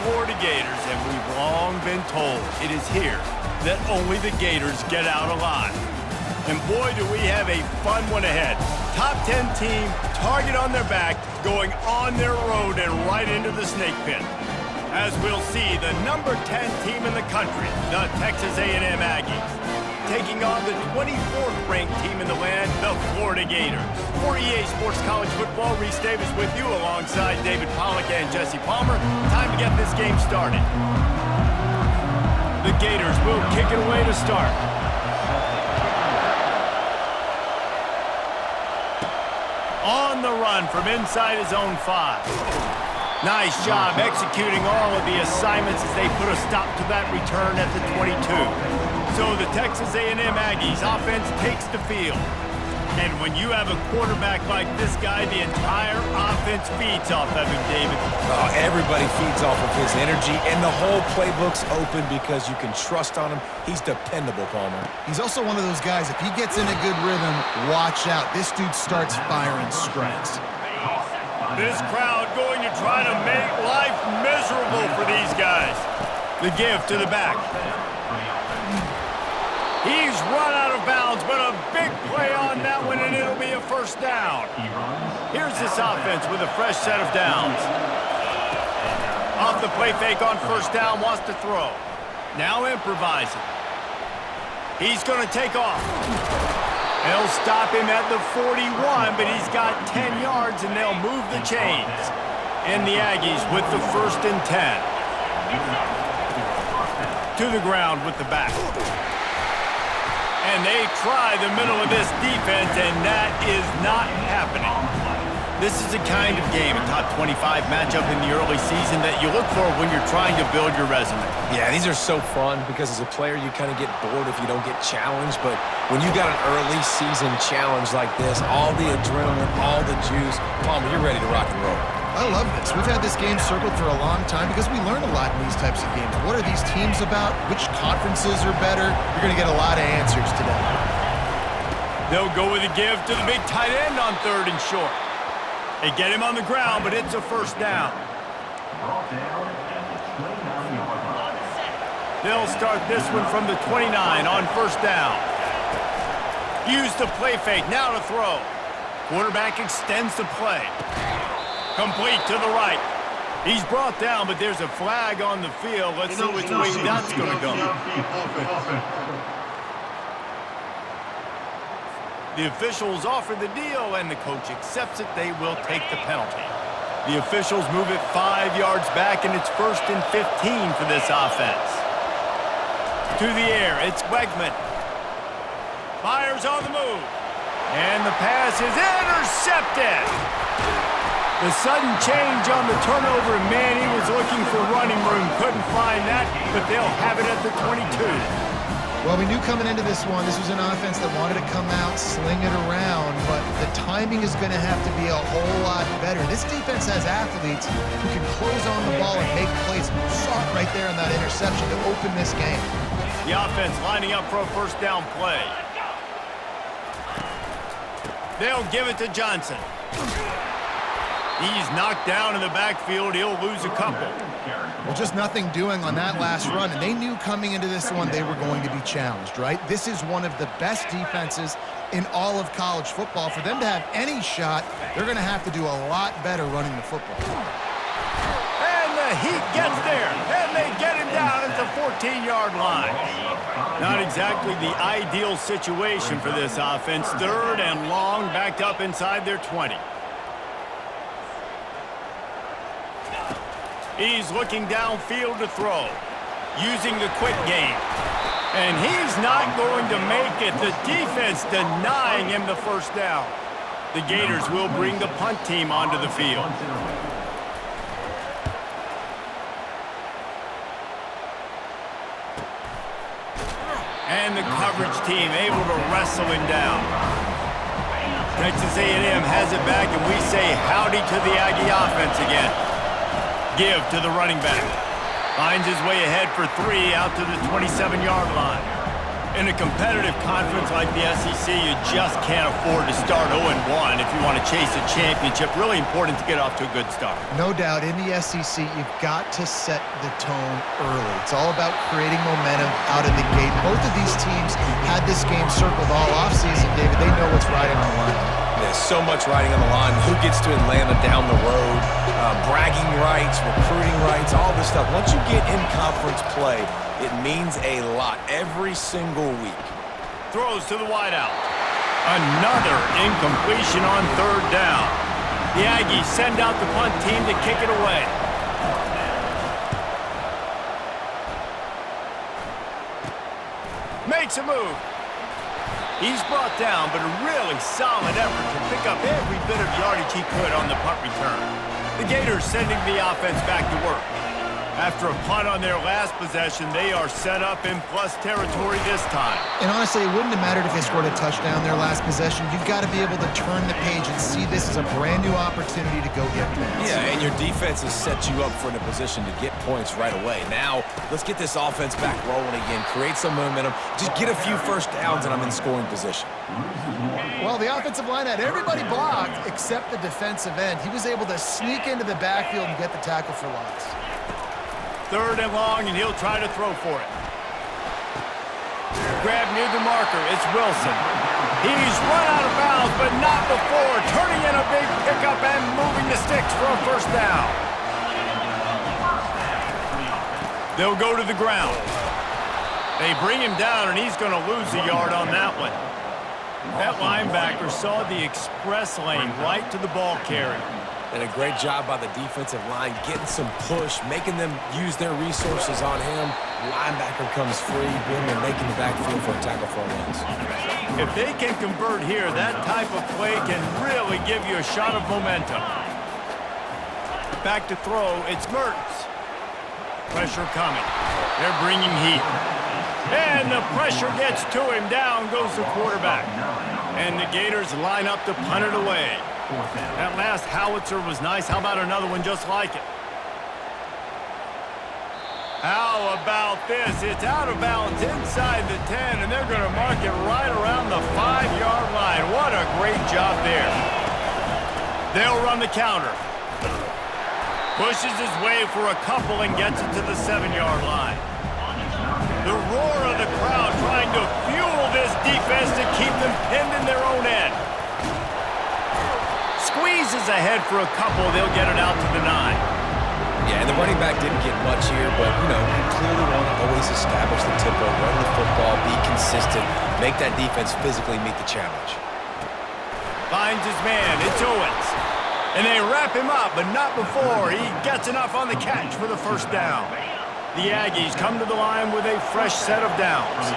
Florida Gators, and we've long been told it is here that only the Gators get out alive. And boy, do we have a fun one ahead. Top 10 team, target on their back, going on their road and right into the snake pit. As we'll see, the number 10 team in the country, the Texas A&M Aggies, taking on the 24th ranked team in the land, the Florida Gators. For EA Sports College Football, Reese Davis with you alongside David Pollack and Jesse Palmer. Time to get this game started. The Gators will kick it away to start. On the run from inside his own 5. Nice job executing all of the assignments as they put a stop to that return at the 22. So the Texas A&M Aggies offense takes the field. And when you have a quarterback like this guy, the entire offense feeds off of him, David. Oh, everybody feeds off of his energy, and the whole playbook's open because you can trust on him. He's dependable, Palmer. He's also one of those guys, if he gets in a good rhythm, watch out. This dude starts firing strikes. This crowd going to try to make life miserable for these guys. The give to the back. He's run out of bounds, but a big play on that one, and it'll be a first down. Here's this offense with a fresh set of downs. Off the play fake on first down, wants to throw. Now improvising. He's going to take off. They'll stop him at the 41, but he's got 10 yards, and they'll move the chains. And the Aggies with the 1st and 10. To the ground with the back. And they try the middle of this defense, and that is not happening. This is the kind of game, a top 25 matchup in the early season that you look for when you're trying to build your resume. Yeah, these are so fun because as a player, you kind of get bored if you don't get challenged. But when you got an early season challenge like this, all the adrenaline, all the juice, Palmer, you're ready to rock and roll. I love this. We've had this game circled for a long time because we learn a lot in these types of games. What are these teams about? Which conferences are better? You're going to get a lot of answers today. They'll go with a give to the big tight end on 3rd and short. They get him on the ground, but it's a first down. They'll start this one from the 29 on first down. Use the play fake, now to throw. Quarterback extends the play. Complete to the right. He's brought down, but there's a flag on the field. Let's see which way that's going to go. The officials offer the deal, and the coach accepts it. They will take the penalty. The officials move it 5 yards back, and it's 1st and 15 for this offense. To the air, it's Wegman. Fires on the move. And the pass is intercepted. The sudden change on the turnover, and man, he was looking for running room. Couldn't find that, but they'll have it at the 22. Well, we knew coming into this one, this was an offense that wanted to come out, sling it around, but the timing is going to have to be a whole lot better. This defense has athletes who can close on the ball and make plays. You saw it right there in that interception to open this game. The offense lining up for a first down play. They'll give it to Johnson. He's knocked down in the backfield. He'll lose a couple. Well, just nothing doing on that last run, and they knew coming into this one they were going to be challenged, right? This is one of the best defenses in all of college football. For them to have any shot, they're going to have to do a lot better running the football. And the Heat gets there, and they get him down at the 14-yard line. Not exactly the ideal situation for this offense. 3rd and long, backed up inside their 20. He's looking downfield to throw, using the quick game. And he's not going to make it. The defense denying him the first down. The Gators will bring the punt team onto the field. And the coverage team able to wrestle him down. Texas A&M has it back, and we say howdy to the Aggie offense again. Give to the running back. Finds his way ahead for 3 out to the 27-yard line. In a competitive conference like the SEC, you just can't afford to start 0-1 if you want to chase a championship. Really important to get off to a good start. No doubt, in the SEC, you've got to set the tone early. It's all about creating momentum out of the gate. Both of these teams had this game circled all offseason, David. They know what's riding on the line. There's so much riding on the line. Who gets to Atlanta down the road? Bragging rights, recruiting rights, all this stuff. Once you get in conference play, it means a lot every single week. Throws to the wideout. Another incompletion on third down. The Aggies send out the punt team to kick it away. Makes a move. He's brought down, but a really solid effort to pick up every bit of yardage he could on the punt return. The Gators sending the offense back to work. After a punt on their last possession, they are set up in plus territory this time. And honestly, it wouldn't have mattered if they scored a touchdown their last possession. You've got to be able to turn the page and see this as a brand new opportunity to go get points. Yeah, and your defense has set you up for in a position to get points right away. Now, let's get this offense back rolling again, create some momentum, just get a few first downs, and I'm in scoring position. Well, the offensive line had everybody blocked except the defensive end. He was able to sneak into the backfield and get the tackle for loss. 3rd and long, and he'll try to throw for it. Grab near the marker. It's Wilson. He's run out of bounds, but not before turning in a big pickup and moving the sticks for a first down. They'll go to the ground. They bring him down, and he's going to lose a yard on that one. That linebacker saw the express lane right to the ball carrier. And a great job by the defensive line, getting some push, making them use their resources on him. Linebacker comes free, boom, and making the backfield for a tackle for a loss. If they can convert here, that type of play can really give you a shot of momentum. Back to throw, it's Mertens. Pressure coming. They're bringing heat. And the pressure gets to him. Down goes the quarterback. And the Gators line up to punt it away. That last howitzer was nice. How about another one just like it? How about this? It's out of bounds inside the 10, and they're going to mark it right around the 5-yard line. What a great job there. They'll run the counter. Pushes his way for a couple and gets it to the 7-yard line. The roar of the crowd trying to fuel this defense to keep them pinned in their own end. Squeezes ahead for a couple. They'll get it out to the 9. Yeah, and the running back didn't get much here, but, you clearly want to always establish the tempo, run the football, be consistent, make that defense physically meet the challenge. Finds his man. It's Owens. And they wrap him up, but not before he gets enough on the catch for the first down. The Aggies come to the line with a fresh set of downs.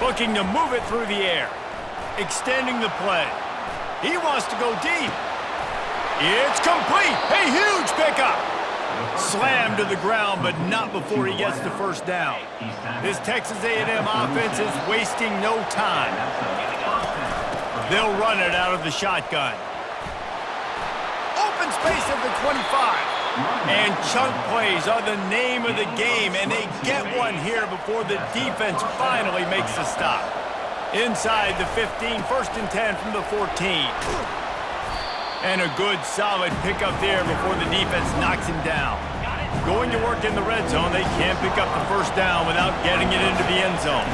Looking to move it through the air. Extending the play. He wants to go deep. It's complete. A huge pickup. Slammed to the ground, but not before he gets the first down. This Texas A&M offense is wasting no time. They'll run it out of the shotgun. Open space at the 25. And chunk plays are the name of the game, and they get one here before the defense finally makes the stop. Inside the 15, 1st and 10 from the 14. And a good, solid pickup there before the defense knocks him down. Going to work in the red zone, they can't pick up the first down without getting it into the end zone.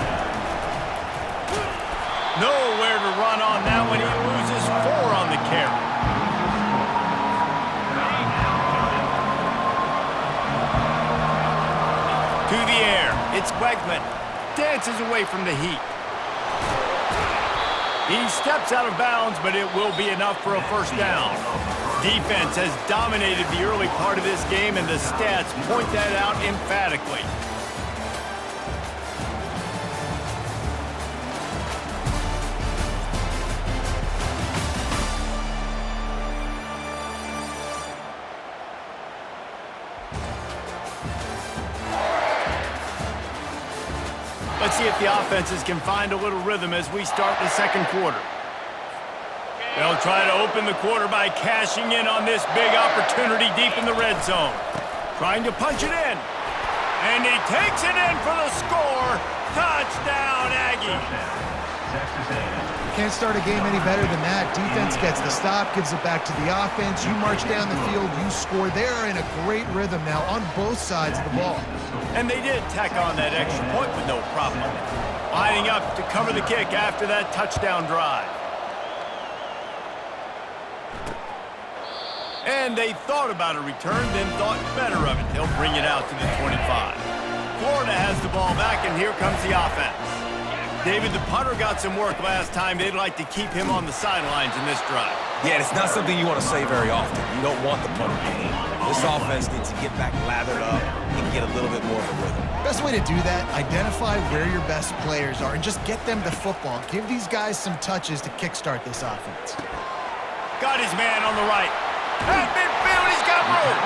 Nowhere to run on that one. He loses 4 on the carry. To the air, it's Wegman. Dances away from the heat. He steps out of bounds, but it will be enough for a first down. Defense has dominated the early part of this game, and the stats point that out emphatically. Let's see if the offenses can find a little rhythm as we start the second quarter. They'll try to open the quarter by cashing in on this big opportunity deep in the red zone. Trying to punch it in. And he takes it in for the score. Touchdown, Aggies. Can't start a game any better than that. Defense gets the stop, gives it back to the offense. You march down the field, you score. They're in a great rhythm now on both sides of the ball. And they did tack on that extra point with no problem. Lining up to cover the kick after that touchdown drive. And they thought about a return, then thought better of it. They'll bring it out to the 25. Florida has the ball back, and here comes the offense. David, the punter got some work last time. They'd like to keep him on the sidelines in this drive. Yeah, it's not something you want to say very often. You don't want the punter to lead. This offense needs to get back lathered up and get a little bit more of a rhythm. Best way to do that, identify where your best players are and just get them the football. Give these guys some touches to kickstart this offense. Got his man on the right. At midfield, he's got room.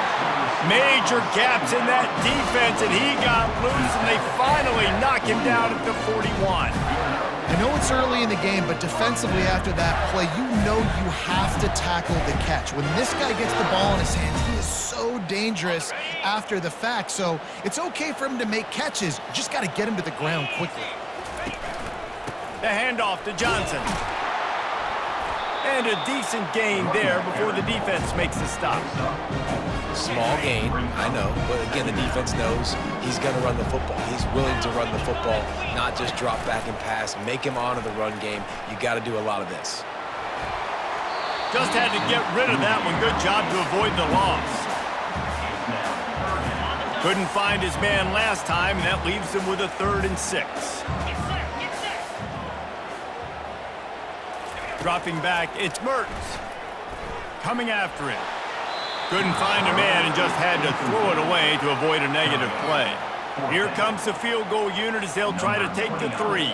Major gaps in that defense, and he got loose, and they finally knock him down at the 41. I know it's early in the game, but defensively after that play, you know you have to tackle the catch. When this guy gets the ball in his hands, he is so dangerous after the fact. So it's okay for him to make catches. You just got to get him to the ground quickly. The handoff to Johnson. And a decent gain there before the defense makes the stop. Small gain, I know, but again, the defense knows he's going to run the football. He's willing to run the football, not just drop back and pass, make him honor the run game. You got to do a lot of this. Just had to get rid of that one. Good job to avoid the loss. Couldn't find his man last time, and that leaves him with a 3rd and 6. Dropping back, it's Mertens. Coming after him. Couldn't find a man and just had to throw it away to avoid a negative play. Here comes the field goal unit as they'll try to take the 3.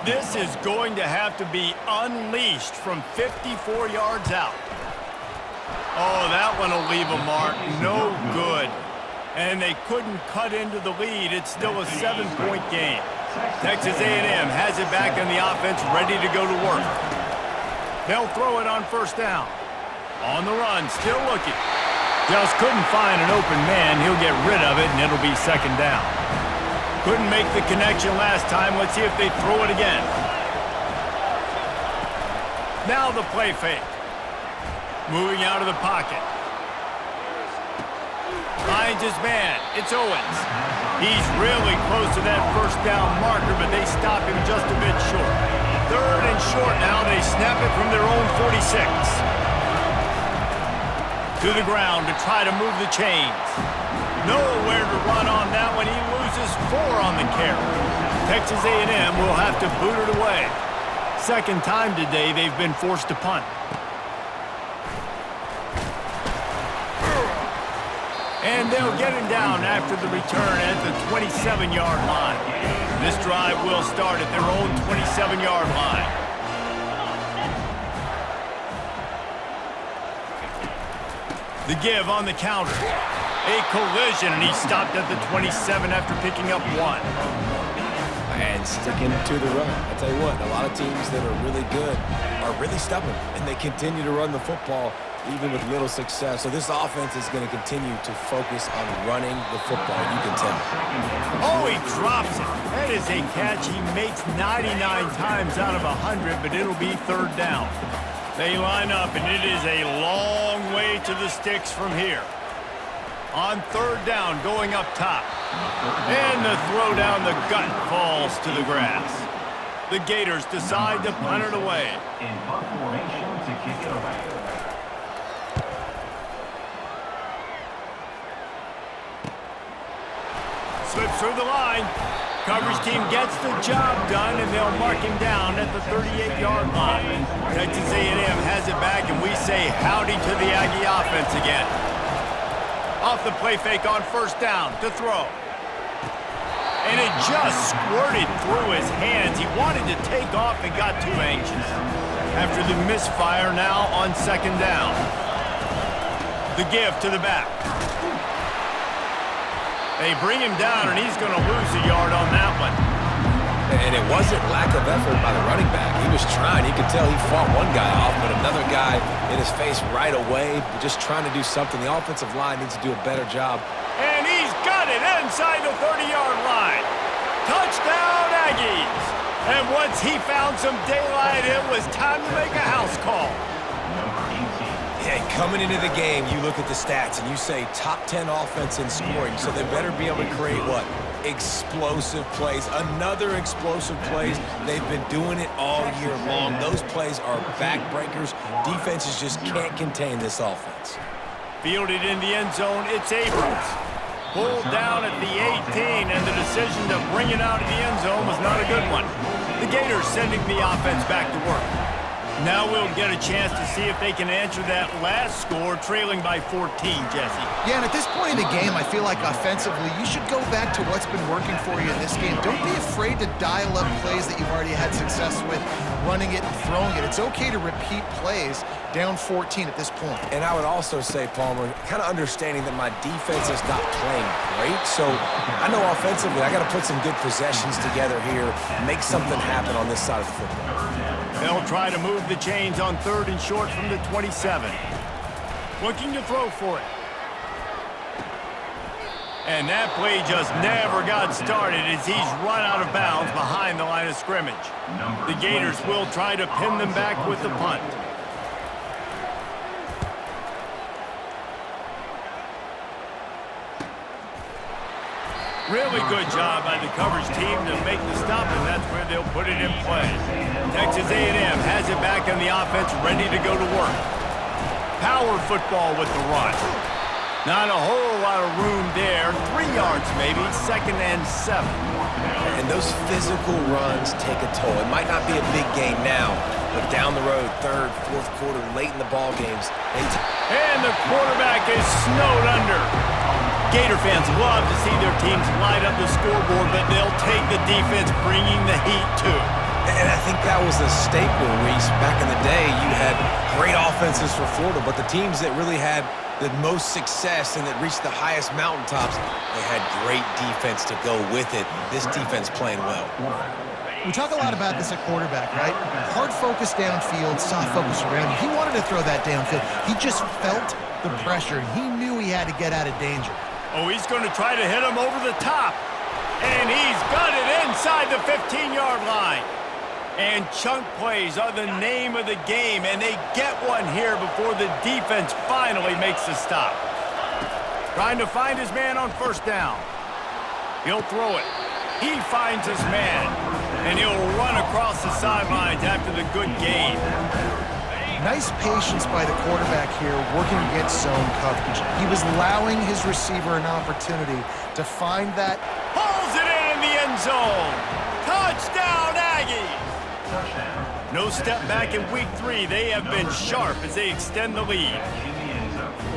This is going to have to be unleashed from 54 yards out. Oh, that one will leave a mark. No good. And they couldn't cut into the lead. It's still a 7-point game. Texas A&M has it back on the offense, ready to go to work. They'll throw it on 1st down. On the run, still looking. Just couldn't find an open man. He'll get rid of it, and it'll be 2nd down. Couldn't make the connection last time. Let's see if they throw it again. Now the play fake. Moving out of the pocket. Finds his man. It's Owens. He's really close to that 1st down marker, but they stop him just a bit short. 3rd and short now. They snap it from their own 46. To the ground to try to move the chains. Nowhere to run on that one. He loses 4 on the carry. Texas A&M will have to boot it away. 2nd time today they've been forced to punt. And they'll get him down after the return at the 27-yard line. This drive will start at their own 27-yard line. The give on the counter. A collision, and he stopped at the 27 after picking up 1. And sticking to the run. I'll tell you what, a lot of teams that are really good are really stubborn, and they continue to run the football even with little success. So this offense is going to continue to focus on running the football, you can tell. Oh, he drops it. That is a catch he makes 99 times out of 100, but it'll be 3rd down. They line up, and it is a long way to the sticks from here. On 3rd down, going up top. And the throw down the gut falls to the grass. The Gators decide to punt it away. In punt formation to kick it away. Slips through the line. Coverage team gets the job done, and they'll mark him down at the 38-yard line. Texas A&M has it back, and we say howdy to the Aggie offense again. Off the play fake on 1st down to throw. And it just squirted through his hands. He wanted to take off and got too anxious. After the misfire now on 2nd down. The give to the back. They bring him down, and he's going to lose a yard on that one. And it wasn't lack of effort by the running back. He was trying. You could tell he fought one guy off, but another guy in his face right away, just trying to do something. The offensive line needs to do a better job. And he's got it inside the 30-yard line. Touchdown, Aggies. And once he found some daylight, it was time to make a house call. Yeah, coming into the game, you look at the stats and you say top 10 offense in scoring, so they better be able to create what? Explosive plays. Another explosive plays. They've been doing it all year long. Those plays are backbreakers. Defenses just can't contain this offense. Fielded in the end zone, it's Abrams. Pulled down at the 18, and the decision to bring it out of the end zone was not a good one. The Gators sending the offense back to work. Now we'll get a chance to see if they can answer that last score, trailing by 14, Jesse. Yeah, and at this point in the game, I feel like offensively, you should go back to what's been working for you in this game. Don't be afraid to dial up plays that you've already had success with, running it and throwing it. It's okay to repeat plays down 14 at this point. And I would also say, Palmer, kind of understanding that my defense is not playing great, so I know offensively I got to put some good possessions together here, make something happen on this side of the football. They'll try to move the chains on 3rd and short from the 27. Looking to throw for it. And that play just never got started as he's run out of bounds behind the line of scrimmage. The Gators will try to pin them back with the punt. Really good job by the coverage team to make the stop, and that's where they'll put it in play. Texas A&M has it back on the offense, ready to go to work. Power football with the run. Not a whole lot of room there. 3 yards maybe, 2nd and 7. And those physical runs take a toll. It might not be a big game now, but down the road, 3rd, 4th quarter, late in the ball games. And the quarterback is snowed under. Gator fans love to see their teams light up the scoreboard, but they'll take the defense bringing the heat too. And I think that was a staple, Reese. Back in the day, you had great offenses for Florida, but the teams that really had the most success and that reached the highest mountaintops, they had great defense to go with it. This defense playing well. We talk a lot about this at quarterback, right? Hard focus downfield, soft focus around you. He wanted to throw that downfield. He just felt the pressure. He knew he had to get out of danger. Oh, he's going to try to hit him over the top. And he's got it inside the 15-yard line. And chunk plays are the name of the game, and they get one here before the defense finally makes the stop. Trying to find his man on 1st down. He'll throw it. He finds his man, and he'll run across the sidelines after the good gain. Nice patience by the quarterback here, working against zone coverage. He was allowing his receiver an opportunity to find that. Pulls it in the end zone. Touchdown, Aggies! No step back in week 3. They have been sharp as they extend the lead.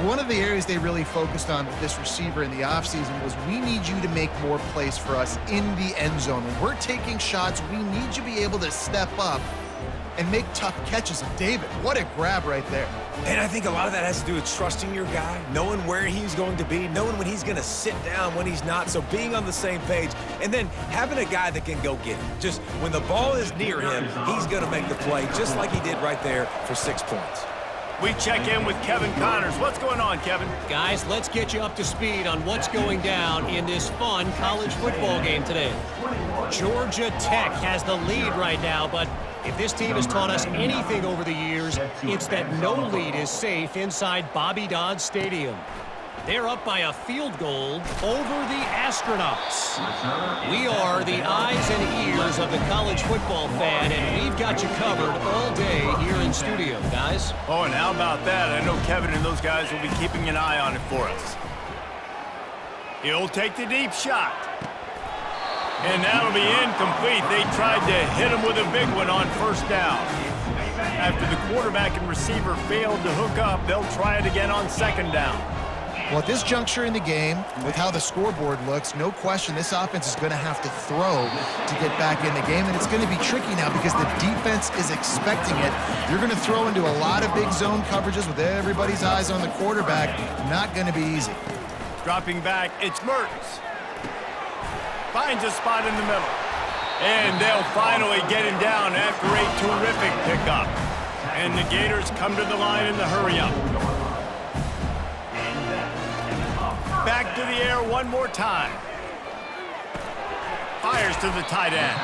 One of the areas they really focused on with this receiver in the offseason was we need you to make more plays for us in the end zone. When we're taking shots, we need you to be able to step up and make tough catches. And David, what a grab right there. And I think a lot of that has to do with trusting your guy, knowing where he's going to be, knowing when he's going to sit down, when he's not, so being on the same page, and then having a guy that can go get it. Just when the ball is near him, he's going to make the play, just like he did right there for 6 points. We check in with Kevin Connors. What's going on, Kevin? Guys, let's get you up to speed on what's going down in this fun college football game today. Georgia Tech has the lead right now, but if this team has taught us anything over the years, it's that no lead is safe inside Bobby Dodd Stadium. They're up by a field goal over the Astronauts. We are the eyes and ears of the college football fan, and we've got you covered all day here in studio, guys. Oh, and how about that? I know Kevin and those guys will be keeping an eye on it for us. He'll take the deep shot. And that'll be incomplete. They tried to hit him with a big one on 1st down. After the quarterback and receiver failed to hook up, they'll try it again on 2nd down. Well, at this juncture in the game, with how the scoreboard looks, no question this offense is going to have to throw to get back in the game, and it's going to be tricky now because the defense is expecting it. You're going to throw into a lot of big zone coverages with everybody's eyes on the quarterback. Not going to be easy. Dropping back, it's Mertens. Finds a spot in the middle. And they'll finally get him down after a terrific pickup. And the Gators come to the line in the hurry-up. Back to the air one more time. Fires to the tight end.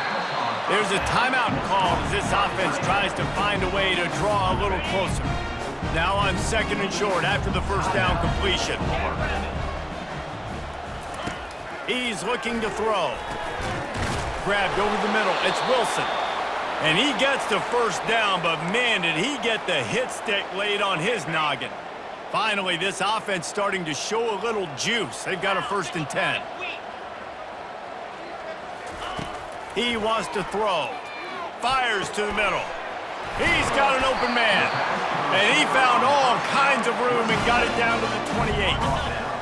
There's a timeout called as this offense tries to find a way to draw a little closer. Now on 2nd and short after the first down completion. He's looking to throw. Grabbed over the middle. It's Wilson. And he gets the first down, but man, did he get the hit stick laid on his noggin. Finally, this offense starting to show a little juice. They've got a 1st and 10. He wants to throw. Fires to the middle. He's got an open man. And he found all kinds of room and got it down to the 28.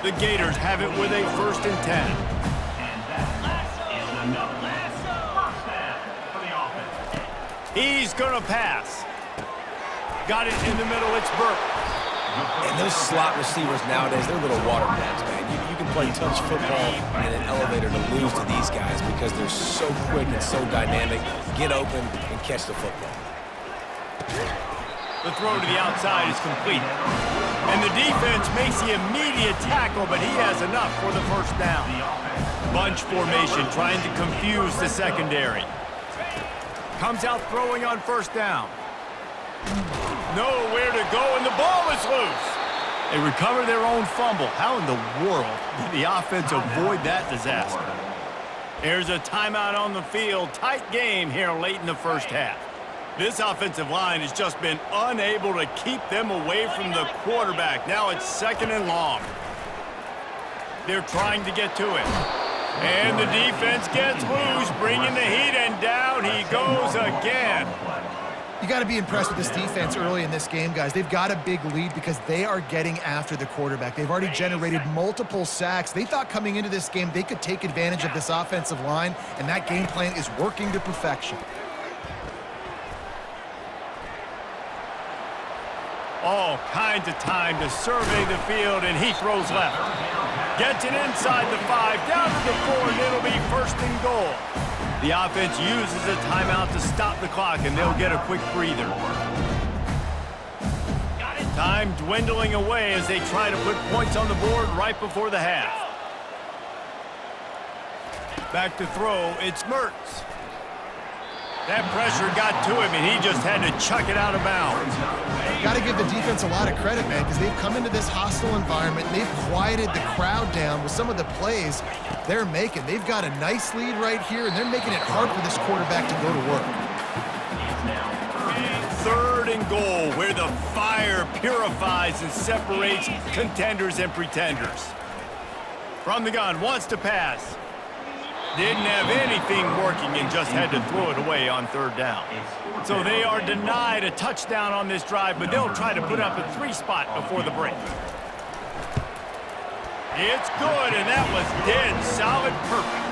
The Gators have it with a 1st and 10. He's going to pass. Got it in the middle. It's Burke. And those slot receivers nowadays, they're little water bags, man. You can play touch football in an elevator to lose to these guys because they're so quick and so dynamic. Get open and catch the football. The throw to the outside is complete. And the defense makes the immediate tackle, but he has enough for the 1st down. Bunch formation trying to confuse the secondary. Comes out throwing on 1st down. Nowhere to go, and the ball is loose. They recover their own fumble. How in the world did the offense avoid that disaster? There's a timeout on the field. Tight game here late in the 1st half. This offensive line has just been unable to keep them away from the quarterback. Now it's 2nd and long. They're trying to get to it. And the defense gets loose, bringing the heat, and down he goes again. You got to be impressed with this defense early in this game, guys. They've got a big lead because they are getting after the quarterback. They've already generated multiple sacks. They thought coming into this game they could take advantage of this offensive line, and that game plan is working to perfection. All kinds of time to survey the field, and he throws left. Gets it inside the 5, down to the 4, and it'll be 1st and goal. The offense uses a timeout to stop the clock, and they'll get a quick breather. Time dwindling away as they try to put points on the board right before the half. Back to throw, it's Mertz. That pressure got to him, and he just had to chuck it out of bounds. Got to give the defense a lot of credit, man, because they've come into this hostile environment. They've quieted the crowd down with some of the plays they're making. They've got a nice lead right here, and they're making it hard for this quarterback to go to work. 3rd and goal, where the fire purifies and separates contenders and pretenders. From the gun, wants to pass. Didn't have anything working and just had to throw it away on 3rd down. So they are denied a touchdown on this drive, but they'll try to put up a 3 spot before the break. It's good, and that was dead solid perfect.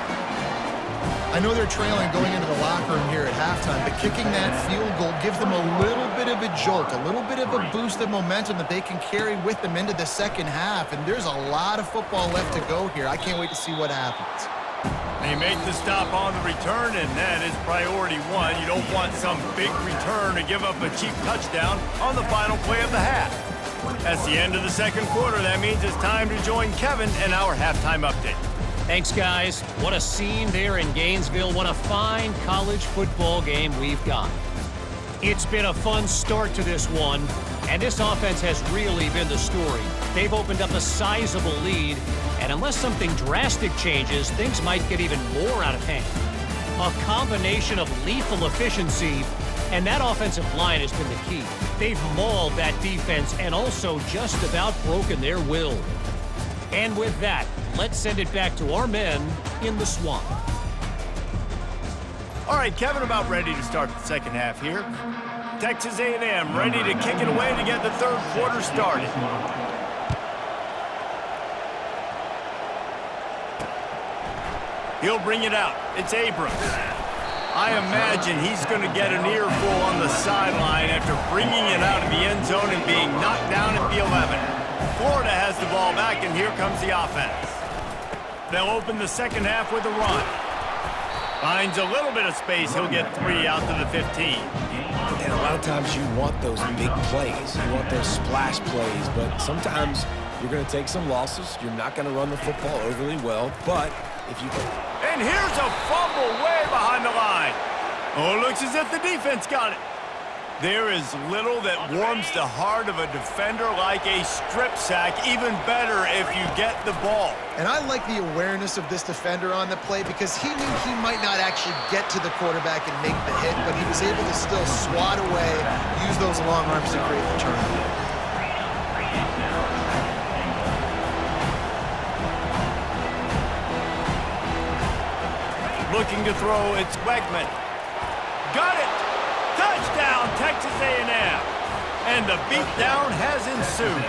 I know they're trailing going into the locker room here at halftime, but kicking that field goal gives them a little bit of a jolt, a little bit of a boost of momentum that they can carry with them into the 2nd half, and there's a lot of football left to go here. I can't wait to see what happens. They make the stop on the return, and that is priority 1. You don't want some big return to give up a cheap touchdown on the final play of the half. That's the end of the 2nd quarter. That means it's time to join Kevin and our halftime update. Thanks, guys. What a scene there in Gainesville. What a fine college football game we've got. It's been a fun start to this one, and this offense has really been the story. They've opened up a sizable lead, and unless something drastic changes, things might get even more out of hand. A combination of lethal efficiency, and that offensive line has been the key. They've mauled that defense and also just about broken their will. And with that, let's send it back to our men in the swamp. All right, Kevin, about ready to start the 2nd half here. Texas A&M ready to kick it away to get the 3rd quarter started. He'll bring it out. It's Abrams. I imagine he's going to get an earful on the sideline after bringing it out of the end zone and being knocked down at the 11. Florida has the ball back, and here comes the offense. They'll open the 2nd half with a run. Finds a little bit of space. He'll get 3 out to the 15. And a lot of times you want those big plays. You want those splash plays. But sometimes you're going to take some losses. You're not going to run the football overly well. But if you... And here's a fumble way behind the line. Oh, it looks as if the defense got it. There is little that warms the heart of a defender like a strip sack. Even better if you get the ball. And I like the awareness of this defender on the play because he knew he might not actually get to the quarterback and make the hit, but he was able to still swat away, use those long arms to create the turnover. Looking to throw, it's Wegman. Got it! Touchdown, Texas A&M! And the beatdown has ensued.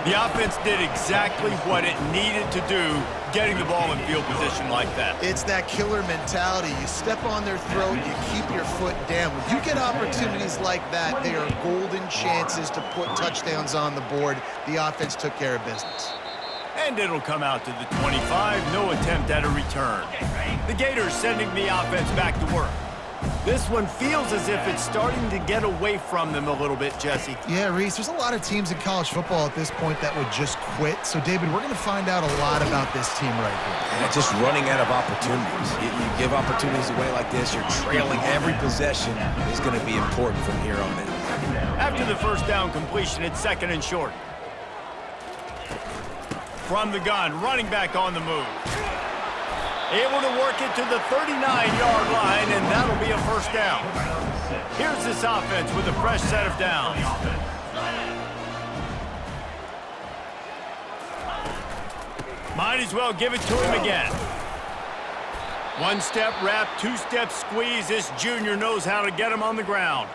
The offense did exactly what it needed to do, getting the ball in field position like that. It's that killer mentality. You step on their throat, you keep your foot down. When you get opportunities like that, they are golden chances to put touchdowns on the board. The offense took care of business. And it'll come out to the 25, no attempt at a return. The Gators sending the offense back to work. This one feels as if it's starting to get away from them a little bit, Jesse. Yeah, Reese, there's a lot of teams in college football at this point that would just quit. So, David, we're going to find out a lot about this team right here. And just running out of opportunities. You give opportunities away like this, you're trailing every possession is going to be important from here on in. After the first down completion, it's 2nd and short. From the gun, running back on the move. Able to work it to the 39-yard line, and that'll be a first down. Here's this offense with a fresh set of downs. Might as well give it to him again. 1-step wrap, 2-step squeeze. This junior knows how to get him on the ground.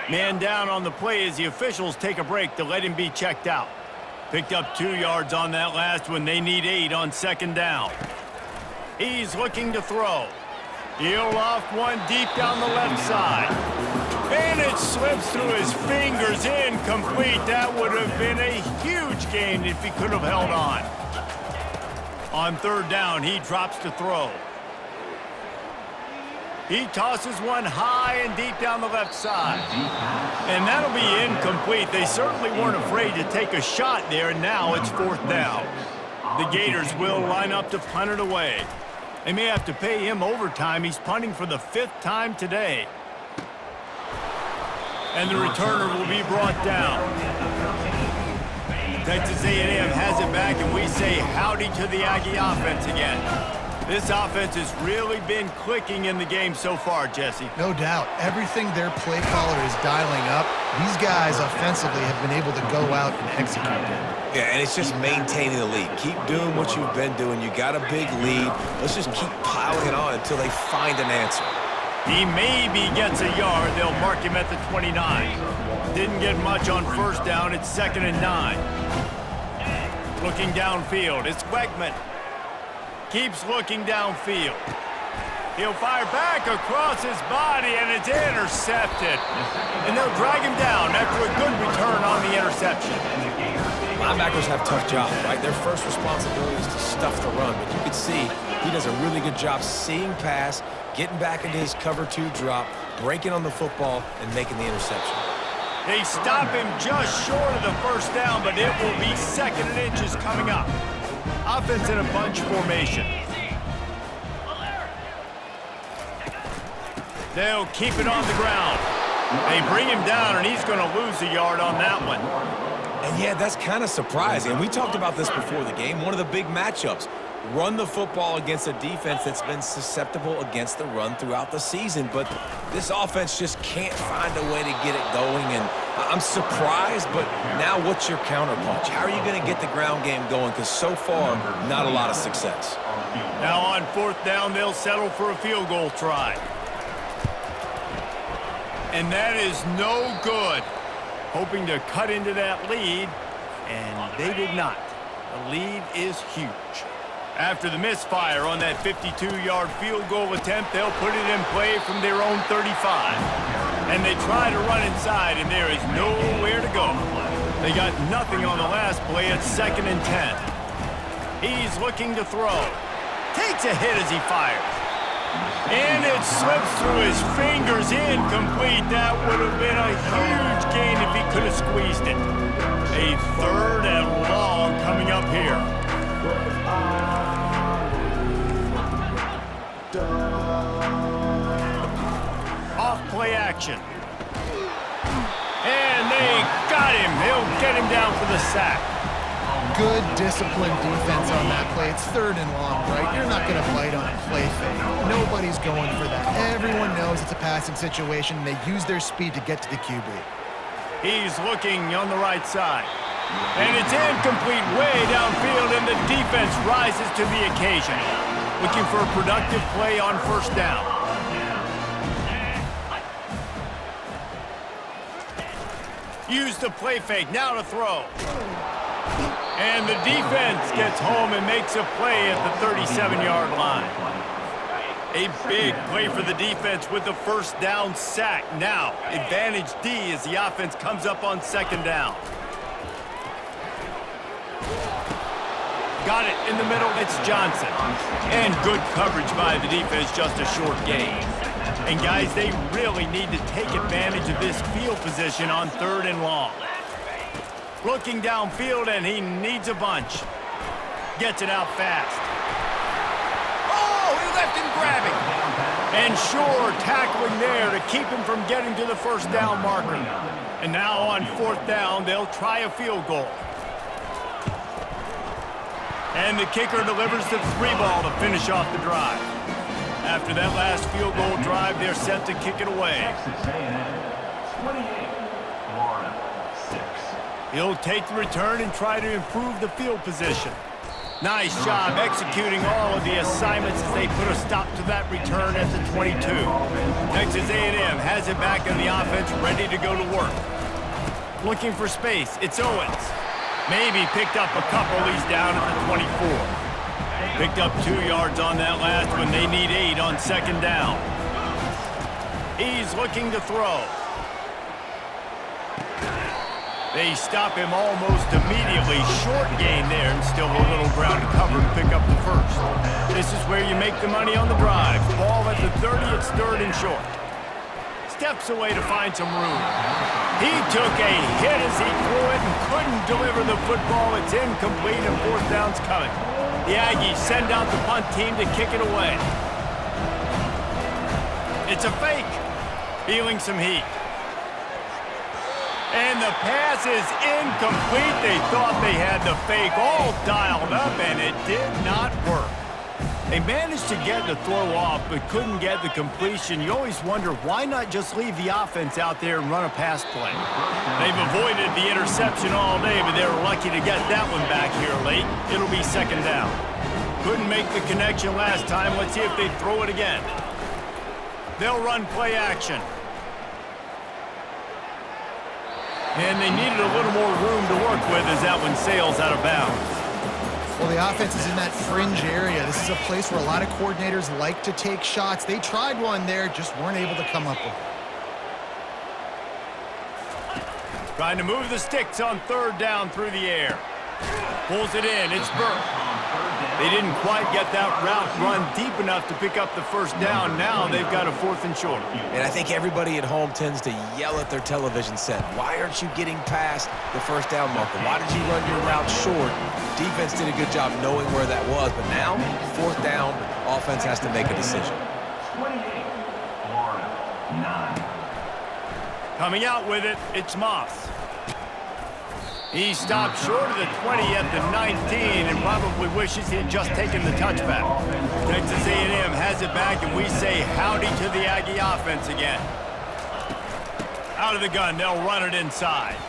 Man down on the play as the officials take a break to let him be checked out. Picked up 2 yards on that last one. They need 8 on 2nd down. He's looking to throw. He'll loft one deep down the left side. And it slips through his fingers, incomplete. That would have been a huge gain if he could have held on. On 3rd down, he drops to throw. He tosses one high and deep down the left side. And that'll be incomplete. They certainly weren't afraid to take a shot there, and now it's 4th down. The Gators will line up to punt it away. They may have to pay him overtime. He's punting for the 5th time today. And the returner will be brought down. Texas A&M has it back, and we say howdy to the Aggie offense again. This offense has really been clicking in the game so far, Jesse. No doubt. Everything their play caller is dialing up, these guys offensively have been able to go out and execute it. Yeah, and it's just maintaining the lead. Keep doing what you've been doing. You got a big lead. Let's just keep piling it on until they find an answer. He maybe gets a yard. They'll mark him at the 29. Didn't get much on 1st down. It's 2nd and 9. Looking downfield. It's Wegman. Keeps looking downfield. He'll fire back across his body, and it's intercepted. And they'll drag him down after a good return on the interception. Linebackers have tough jobs, right? Their first responsibility is to stuff the run, but you can see he does a really good job seeing pass, getting back into his cover 2 drop, breaking on the football, and making the interception. They stop him just short of the 1st down, but it will be 2nd and inches coming up. Offense in a bunch formation. They'll keep it on the ground. They bring him down, and he's going to lose a yard on that one. And yeah, that's kind of surprising. And we talked about this before the game. One of the big matchups. Run the football against a defense that's been susceptible against the run throughout the season. But this offense just can't find a way to get it going. And I'm surprised, but now what's your counterpunch? How are you going to get the ground game going? Because so far, not a lot of success. Now on 4th down, they'll settle for a field goal try. And that is no good. Hoping to cut into that lead, and they did not. The lead is huge. After the misfire on that 52-yard field goal attempt, they'll put it in play from their own 35. And they try to run inside, and there is nowhere to go. They got nothing on the last play. It's 2nd and 10. He's looking to throw. Takes a hit as he fires. And it slips through his fingers, incomplete. That would have been a huge gain if he could have squeezed it. A 3rd and long coming up here. Off play action. And they got him. He'll get him down for the sack. Good disciplined defense on that play. It's 3rd and long, right? You're not going to bite on a play fake. Nobody's going for that. Everyone knows it's a passing situation, and they use their speed to get to the QB. He's looking on the right side. And it's incomplete way downfield, and the defense rises to the occasion. Looking for a productive play on 1st down. Use the play fake, now to throw. And the defense gets home and makes a play at the 37-yard line. A big play for the defense with the 1st down sack. Now, advantage D as the offense comes up on 2nd down. Got it in the middle, it's Johnson. And good coverage by the defense, just a short gain. And guys, they really need to take advantage of this field position on 3rd and long. Looking downfield, and he needs a bunch. Gets it out fast. Oh, he left him grabbing. And sure, tackling there to keep him from getting to the 1st down marker. And now on 4th down, they'll try a field goal. And the kicker delivers the 3-ball to finish off the drive. After that last field goal drive, they're set to kick it away. Texas A&M 28, Florida 6. He'll take the return and try to improve the field position. Nice job executing all of the assignments as they put a stop to that return at the 22. Texas A&M has it back in the offense, ready to go to work. Looking for space, it's Owens. Maybe picked up a couple. He's down at the 24. Picked up 2 yards on that last one. They need 8 on 2nd down. He's looking to throw. They stop him almost immediately. Short gain there, and still a little ground to cover to pick up the 1st. This is where you make the money on the drive. Ball at the 30, it's 3rd and short. Steps away to find some room. He took a hit as he threw it and couldn't deliver the football. It's incomplete, and 4th down's coming. The Aggies send out the punt team to kick it away. It's a fake. Feeling some heat. And the pass is incomplete. They thought they had the fake all dialed up, and it did not work. They managed to get the throw off, but couldn't get the completion. You always wonder, why not just leave the offense out there and run a pass play? They've avoided the interception all day, but they were lucky to get that one back here late. It'll be 2nd down. Couldn't make the connection last time. Let's see if they throw it again. They'll run play action. And they needed a little more room to work with as that one sails out of bounds. Well, the offense is in that fringe area. This is a place where a lot of coordinators like to take shots. They tried one there, just weren't able to come up with it. Trying to move the sticks on 3rd down through the air. Pulls it in, it's Burke. They didn't quite get that route run deep enough to pick up the 1st down. Now they've got a 4th and short. And I think everybody at home tends to yell at their television set. Why aren't you getting past the 1st down marker? Why did you run your route short? Defense did a good job knowing where that was, but now, 4th down, offense has to make a decision. 28, Florida 9. Coming out with it, it's Moss. He stopped short of the 20 at the 19 and probably wishes he had just taken the touchback. Texas A&M has it back, and we say howdy to the Aggie offense again. Out of the gun, they'll run it inside.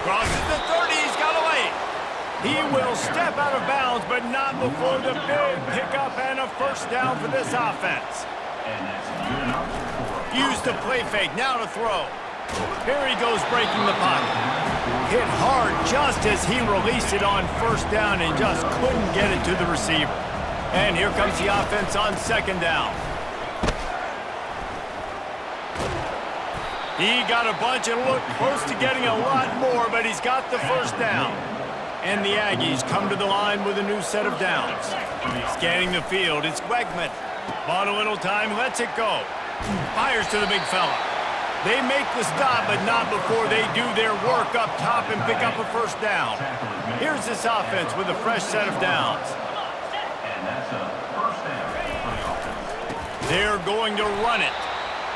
Crosses the 30, he's got away. He will step out of bounds, but not before the big pickup and a 1st down for this offense. And that's good enough. Use the play fake, now to throw. Here he goes breaking the pocket. Hit hard just as he released it on 1st down and just couldn't get it to the receiver. And here comes the offense on 2nd down. He got a bunch and looked close to getting a lot more, but he's got the 1st down. And the Aggies come to the line with a new set of downs. Scanning the field, it's Wegman. Bought a little time, lets it go. Fires to the big fella. They make the stop, but not before they do their work up top and pick up a first down. Here's this offense with a fresh set of downs. And that's a first down for the offense. They're going to run it.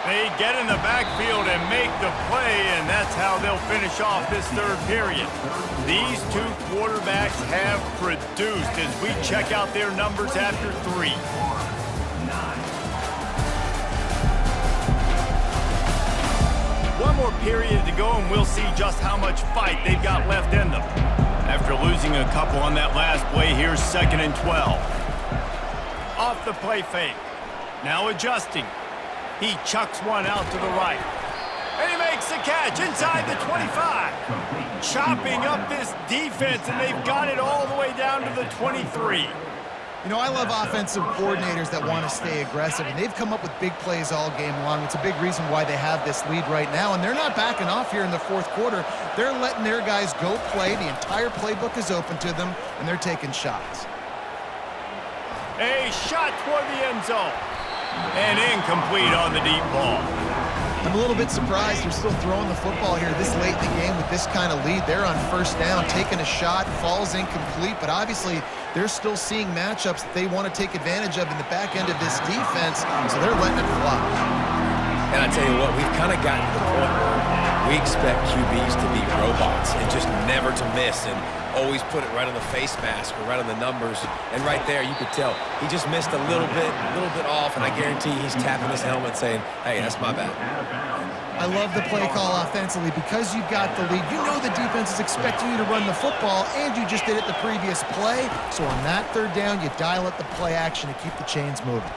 They get in the backfield and make the play, and that's how they'll finish off this third period. These two quarterbacks have produced as we check out their numbers after 3. One more period to go, and we'll see just how much fight they've got left in them. After losing a couple on that last play, here's 2nd and 12. Off the play fake. Now adjusting. He chucks one out to the right. And he makes the catch inside the 25. Chopping up this defense, and they've got it all the way down to the 23. You know, I love offensive coordinators that want to stay aggressive, and they've come up with big plays all game long. It's a big reason why they have this lead right now, and they're not backing off here in the fourth quarter. They're letting their guys go play. The entire playbook is open to them, and they're taking shots. A shot toward the end zone. And incomplete on the deep ball. I'm a little bit surprised they're still throwing the football here this late in the game with this kind of lead. They're on first down, taking a shot, falls incomplete, but obviously they're still seeing matchups that they want to take advantage of in the back end of this defense, so they're letting it fly. And I tell you what, we've kind of gotten to the point where we expect QBs to be robots and just never to miss and always put it right on the face mask or right on the numbers. And right there, you could tell he just missed a little bit off, and I guarantee he's tapping his helmet saying, hey, that's my bad. I love the play call offensively because you've got the lead. You know the defense is expecting you to run the football, and you just did it the previous play. So on that third down, you dial up the play action to keep the chains moving.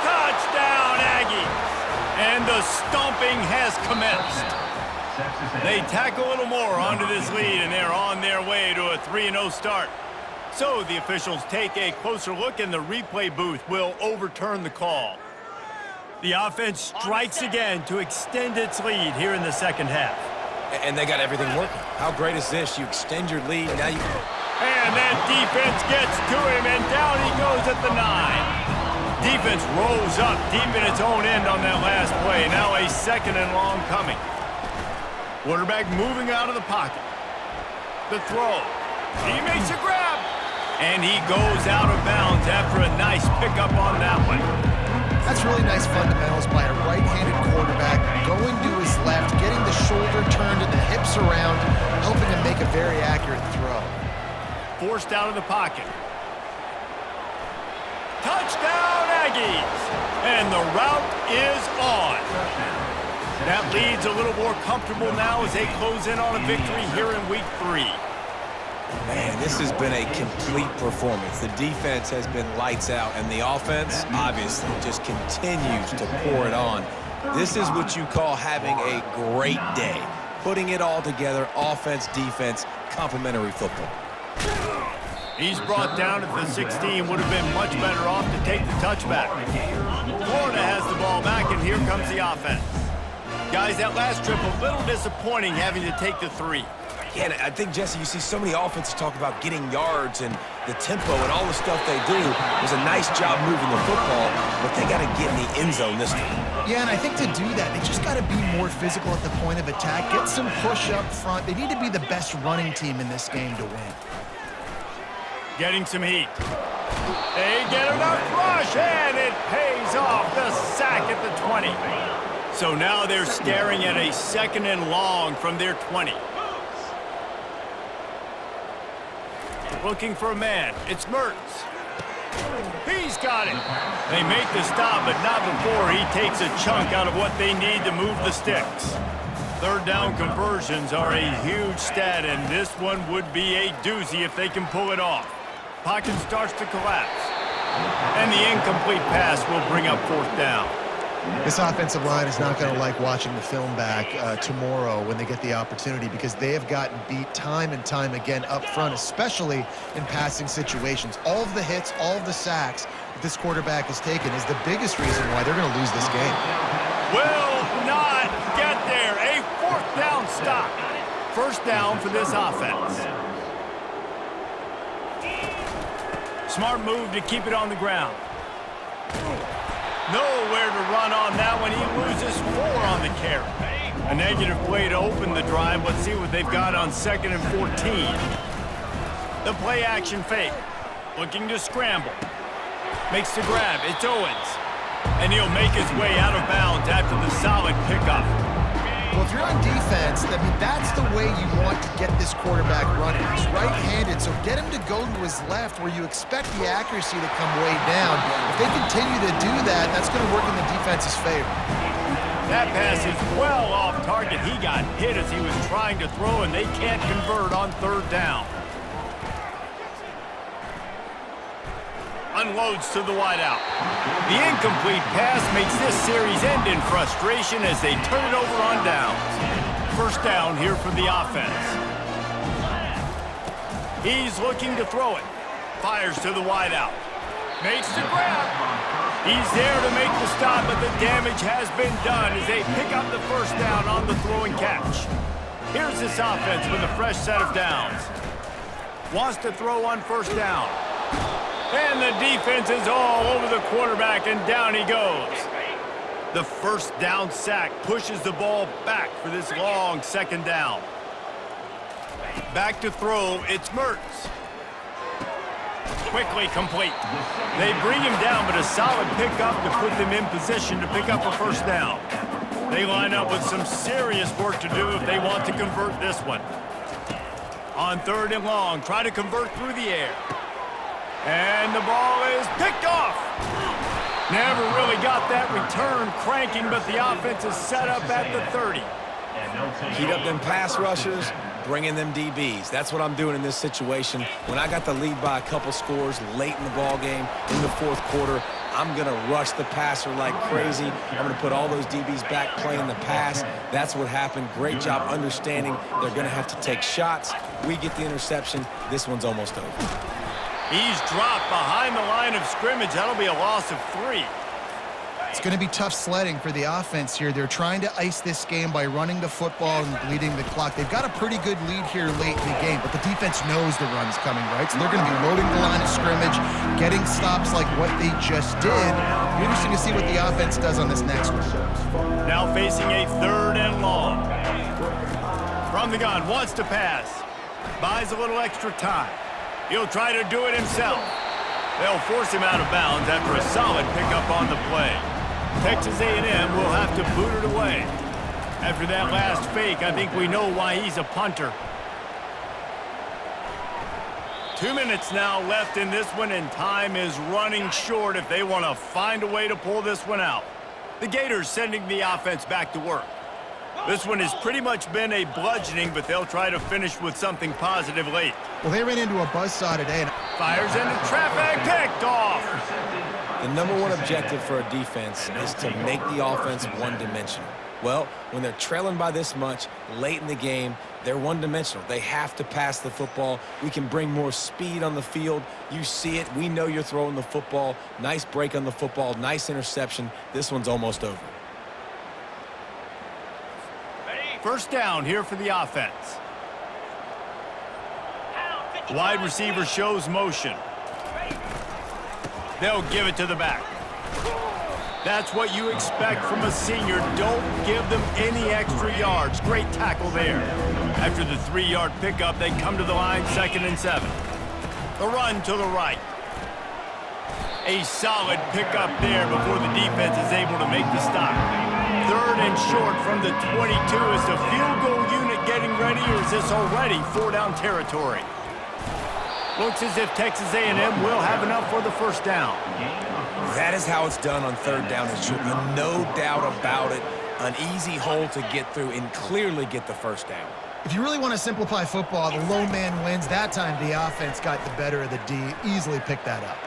Touchdown, Aggies! And the stomping has commenced. They tack a little more onto this lead, and they're on their way to a 3-0 start. So the officials take a closer look, and the replay booth will overturn the call. The offense strikes again to extend its lead here in the second half. And they got everything working. How great is this? You extend your lead, now you... And that defense gets to him, and down he goes at the 9. Defense rolls up deep in its own end on that last play. Now a 2nd and long coming. Quarterback moving out of the pocket. The throw. He makes a grab. And he goes out of bounds after a nice pickup on that one. That's really nice fundamentals by a right-handed quarterback, going to his left, getting the shoulder turned and the hips around, helping him make a very accurate throw. Forced out of the pocket. Touchdown, Aggies! And the route is on. That lead's a little more comfortable now as they close in on a victory here in week 3. Man, this has been a complete performance. The defense has been lights out, and the offense, obviously, just continues to pour it on. This is what you call having a great day. Putting it all together, offense, defense, complementary football. He's brought down at the 16. Would have been much better off to take the touchback. Florida has the ball back, and here comes the offense. Guys, that last trip a little disappointing having to take the 3. Yeah, and I think, Jesse, you see so many offenses talk about getting yards and the tempo and all the stuff they do. It was a nice job moving the football, but they got to get in the end zone this time. Yeah, and I think to do that, they just got to be more physical at the point of attack, get some push up front. They need to be the best running team in this game to win. Getting some heat. They get enough rush, and it pays off. The sack at the 20. So now they're staring at a 2nd and long from their 20. Looking for a man. It's Mertz. He's got it. They make the stop, but not before he takes a chunk out of what they need to move the sticks. Third down conversions are a huge stat, and this one would be a doozy if they can pull it off. Pocket starts to collapse. And the incomplete pass will bring up 4th down. This offensive line is not going to like watching the film back tomorrow when they get the opportunity, because they have gotten beat time and time again up front, especially in passing situations. All of the hits, all of the sacks that this quarterback has taken is the biggest reason why they're going to lose this game. Will not get there. A 4th down stop. First down for this offense. Smart move to keep it on the ground. Nowhere to run on that one. He loses 4 on the carry. A negative play to open the drive. Let's see what they've got on 2nd and 14. The play action fake. Looking to scramble. Makes the grab. It's Owens. And he'll make his way out of bounds after the solid pickup. Well, if you're on defense, I mean, that's the way you want to get this quarterback running. He's right-handed, so get him to go to his left where you expect the accuracy to come way down. If they continue to do that, that's going to work in the defense's favor. That pass is well off target. He got hit as he was trying to throw, and they can't convert on 3rd down. Unloads to the wideout. The incomplete pass makes this series end in frustration as they turn it over on downs. 1st down here for the offense. He's looking to throw it. Fires to the wideout. Makes the grab. He's there to make the stop, but the damage has been done as they pick up the 1st down on the throw and catch. Here's this offense with a fresh set of downs. Wants to throw on 1st down. And the defense is all over the quarterback, and down he goes. The 1st down sack pushes the ball back for this long 2nd down. Back to throw, it's Mertz. Quickly complete. They bring him down, but a solid pickup to put them in position to pick up a 1st down. They line up with some serious work to do if they want to convert this one. On 3rd and long, try to convert through the air. And the ball is picked off. Never really got that return cranking, but the offense is set up at the 30. Heat up them pass rushers, bring in them DBs. That's what I'm doing in this situation. When I got the lead by a couple scores late in the ball game, in the 4th quarter, I'm going to rush the passer like crazy. I'm going to put all those DBs back playing the pass. That's what happened. Great job understanding they're going to have to take shots. We get the interception. This one's almost over. He's dropped behind the line of scrimmage. That'll be a loss of 3. It's going to be tough sledding for the offense here. They're trying to ice this game by running the football and bleeding the clock. They've got a pretty good lead here late in the game, but the defense knows the run's coming, right? So they're going to be loading the line of scrimmage, getting stops like what they just did. It'll be interesting to see what the offense does on this next one. Now facing a 3rd and long. From the gun, wants to pass. Buys a little extra time. He'll try to do it himself. They'll force him out of bounds after a solid pickup on the play. Texas A&M will have to boot it away. After that last fake, I think we know why he's a punter. 2 minutes now left in this one, and time is running short if they want to find a way to pull this one out. The Gators sending the offense back to work. This one has pretty much been a bludgeoning, but they'll try to finish with something positive late. Well, they ran into a buzzsaw today. And fires into traffic, picked off. The #1 objective for a defense is to make the offense one-dimensional. Well, when they're trailing by this much late in the game, they're one-dimensional. They have to pass the football. We can bring more speed on the field. You see it. We know you're throwing the football. Nice break on the football. Nice interception. This one's almost over. 1st down here for the offense. Wide receiver shows motion. They'll give it to the back. That's what you expect from a senior. Don't give them any extra yards. Great tackle there. After the 3-yard pickup, they come to the line, 2nd and 7. The run to the right. A solid pickup there before the defense is able to make the stop. 3rd and short from the 22. Is the field goal unit getting ready, or is this already 4-down territory? Looks as if Texas A&M will have enough for the 1st down. That is how it's done on 3rd down and short. No doubt about it. An easy hole to get through and clearly get the 1st down. if you really want to simplify football, the lone man wins. That time the offense got the better of the D. Easily picked that up.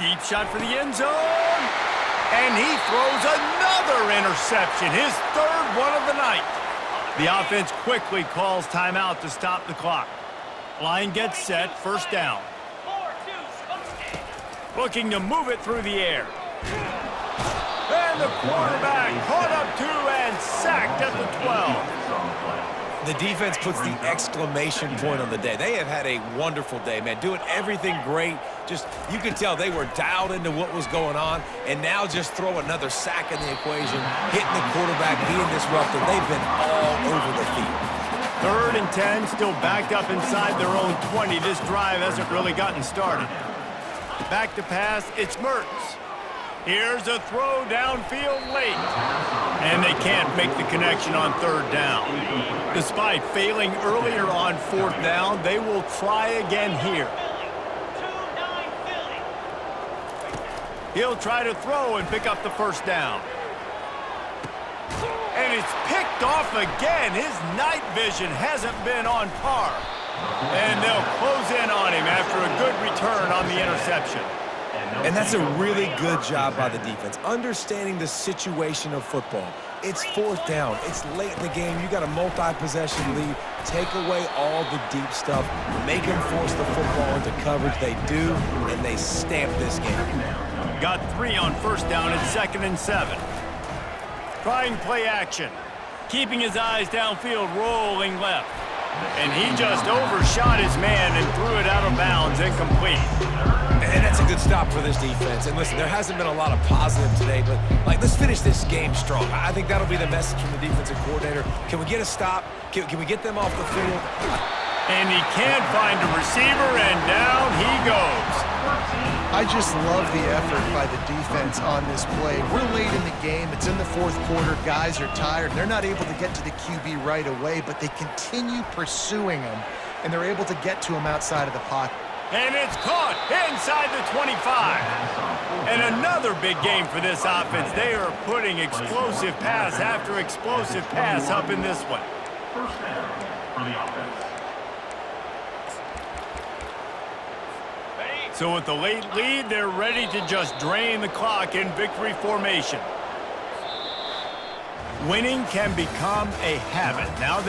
Deep shot for the end zone. And he throws another interception, his 3rd one of the night. The offense quickly calls timeout to stop the clock. Line gets set, 1st down. Looking to move it through the air. And the quarterback caught up to and sacked at the 12. The defense puts the exclamation point on the day. They have had a wonderful day, man, doing everything great. Just, you could tell they were dialed into what was going on, and now just throw another sack in the equation, hitting the quarterback, being disruptive. They've been all over the field. 3rd and 10, still backed up inside their own 20. This drive hasn't really gotten started. Back to pass, it's Mertz. Here's a throw downfield late. And they can't make the connection on 3rd down. Despite failing earlier on 4th down, they will try again here. He'll try to throw and pick up the 1st down. And it's picked off again. His night vision hasn't been on par. And they'll close in on him after a good return on the interception. And that's a really good job by the defense, understanding the situation of football. It's 4th down. It's late in the game. You got a multi-possession lead. Take away all the deep stuff. Make them force the football into coverage. They do, and they stamp this game. Got 3 on 1st down at 2nd and 7. Trying play action. Keeping his eyes downfield, rolling left. And he just overshot his man and threw it out of bounds, incomplete. And that's a good stop for this defense. And listen, there hasn't been a lot of positive today, but let's finish this game strong. I think that'll be the message from the defensive coordinator. Can we get a stop? Can we get them off the field? And he can't find a receiver, and down he goes. I just love the effort by the defense on this play. We're late in the game. It's in the 4th quarter. Guys are tired. They're not able to get to the QB right away, but they continue pursuing him, and they're able to get to him outside of the pocket. And it's caught inside the 25. And another big game for this offense. They are putting explosive pass after explosive pass up in this one. 1st down for the offense. So with the late lead, they're ready to just drain the clock in victory formation. Winning can become a habit. Now they